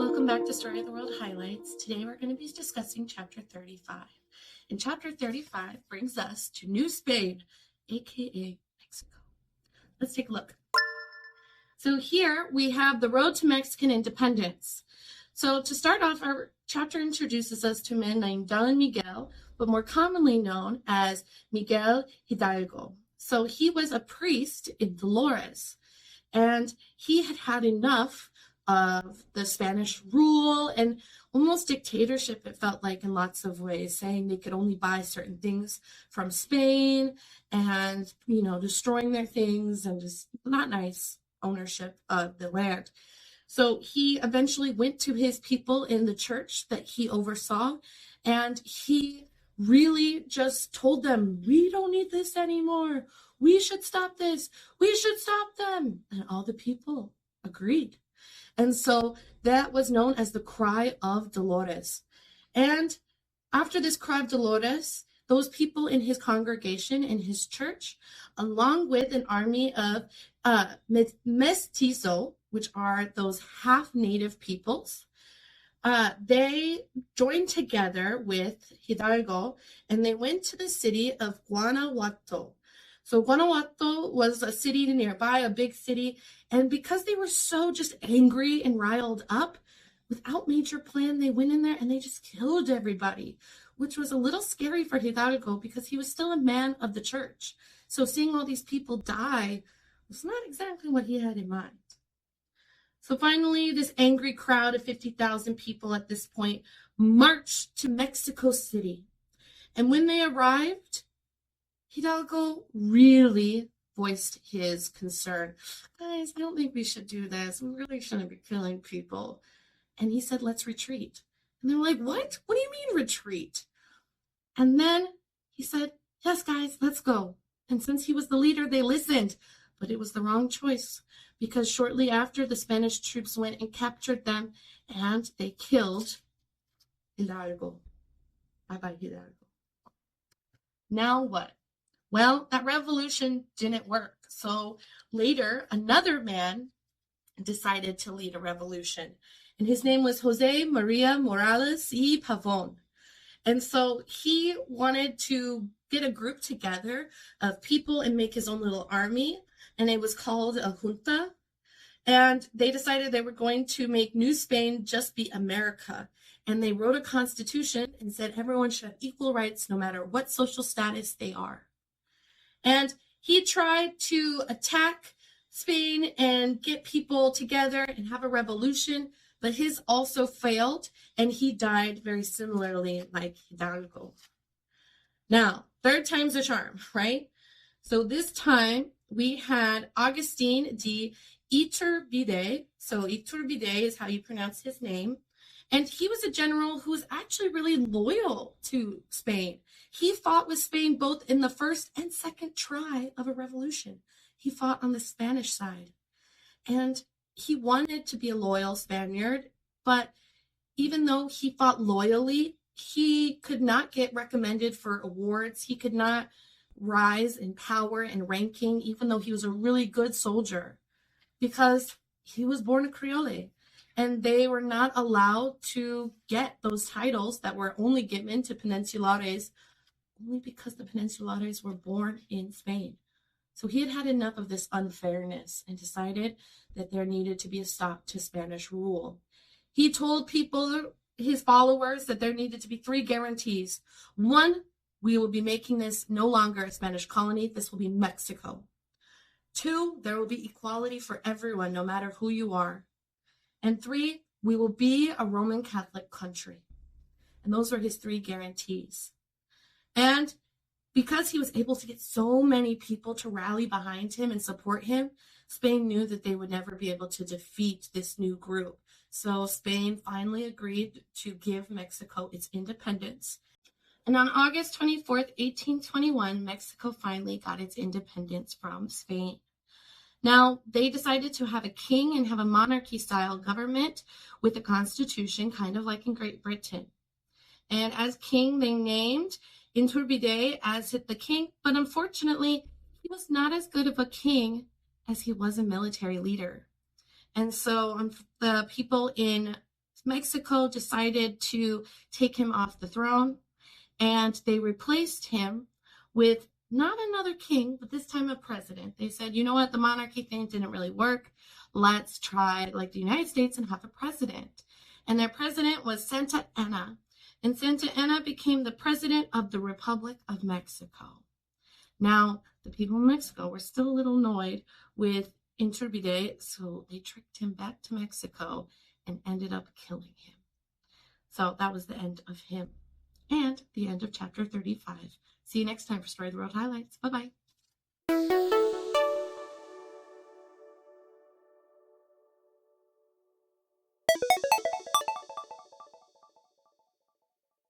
welcome back to Story of the World Highlights. Today we're going to be discussing Chapter 35. And Chapter 35 brings us to New Spain, aka Mexico. Let's take a look. So here we have the road to Mexican independence. So to start off, our chapter introduces us to a man named Don Miguel, but more commonly known as Miguel Hidalgo. So he was a priest in Dolores, and he had had enough of the Spanish rule and almost dictatorship, it felt like, in lots of ways, saying they could only buy certain things from Spain and, destroying their things and just not nice ownership of the land. So he eventually went to his people in the church that he oversaw, and he really just told them, we don't need this anymore. We should stop this. We should stop them. And all the people agreed. And so that was known as the Cry of Dolores. And after this Cry of Dolores, those people in his congregation, in his church, along with an army of mestizo, which are those half-native peoples, they joined together with Hidalgo, and they went to the city of Guanajuato. So Guanajuato was a city nearby, a big city, and because they were so just angry and riled up, without major plan, they went in there and they just killed everybody, which was a little scary for Hidalgo because he was still a man of the church. So seeing all these people die was not exactly what he had in mind. So finally, this angry crowd of 50,000 people at this point marched to Mexico City. And when they arrived, Hidalgo really voiced his concern. Guys, I don't think we should do this. We really shouldn't be killing people. And he said, let's retreat. And they were like, what? What do you mean retreat? And then he said, yes, guys, let's go. And since he was the leader, they listened. But it was the wrong choice because shortly after, the Spanish troops went and captured them and they killed Hidalgo. Bye-bye, Hidalgo. Now what? Well, that revolution didn't work. So later, another man decided to lead a revolution. And his name was Jose Maria Morales y Pavon. And so he wanted to get a group together of people and make his own little army. And it was called a junta. And they decided they were going to make New Spain just be America. And they wrote a constitution and said everyone should have equal rights no matter what social status they are. And he tried to attack Spain and get people together and have a revolution, but his also failed, and he died very similarly like Hidalgo. Now, third time's a charm, right? So this time we had Agustín de Iturbide. So Iturbide is how you pronounce his name. And he was a general who was actually really loyal to Spain. He fought with Spain both in the first and second try of a revolution. He fought on the Spanish side. And he wanted to be a loyal Spaniard, but even though he fought loyally, he could not get recommended for awards. He could not rise in power and ranking, even though he was a really good soldier, because he was born a Creole. And they were not allowed to get those titles that were only given to Peninsulares only because the Peninsulares were born in Spain. So he had had enough of this unfairness and decided that there needed to be a stop to Spanish rule. He told people, his followers, that there needed to be 3 guarantees. 1, we will be making this no longer a Spanish colony. This will be Mexico. 2, there will be equality for everyone, no matter who you are. And 3, we will be a Roman Catholic country. And those were his 3 guarantees. And because he was able to get so many people to rally behind him and support him, Spain knew that they would never be able to defeat this new group. So Spain finally agreed to give Mexico its independence. And on August 24th, 1821, Mexico finally got its independence from Spain. Now, they decided to have a king and have a monarchy-style government with a constitution, kind of like in Great Britain. And as king, they named Iturbide as the king, but unfortunately, he was not as good of a king as he was a military leader. And so the people in Mexico decided to take him off the throne, and they replaced him with not another king, but this time a president. They said, you know what, the monarchy thing didn't really work. Let's try like the United States and have a president. And their president was Santa Anna. And Santa Anna became the president of the Republic of Mexico. Now, the people in Mexico were still a little annoyed with Iturbide, so they tricked him back to Mexico and ended up killing him. So that was the end of him and the end of chapter 35. See you next time for Story of the World Highlights. Bye-bye.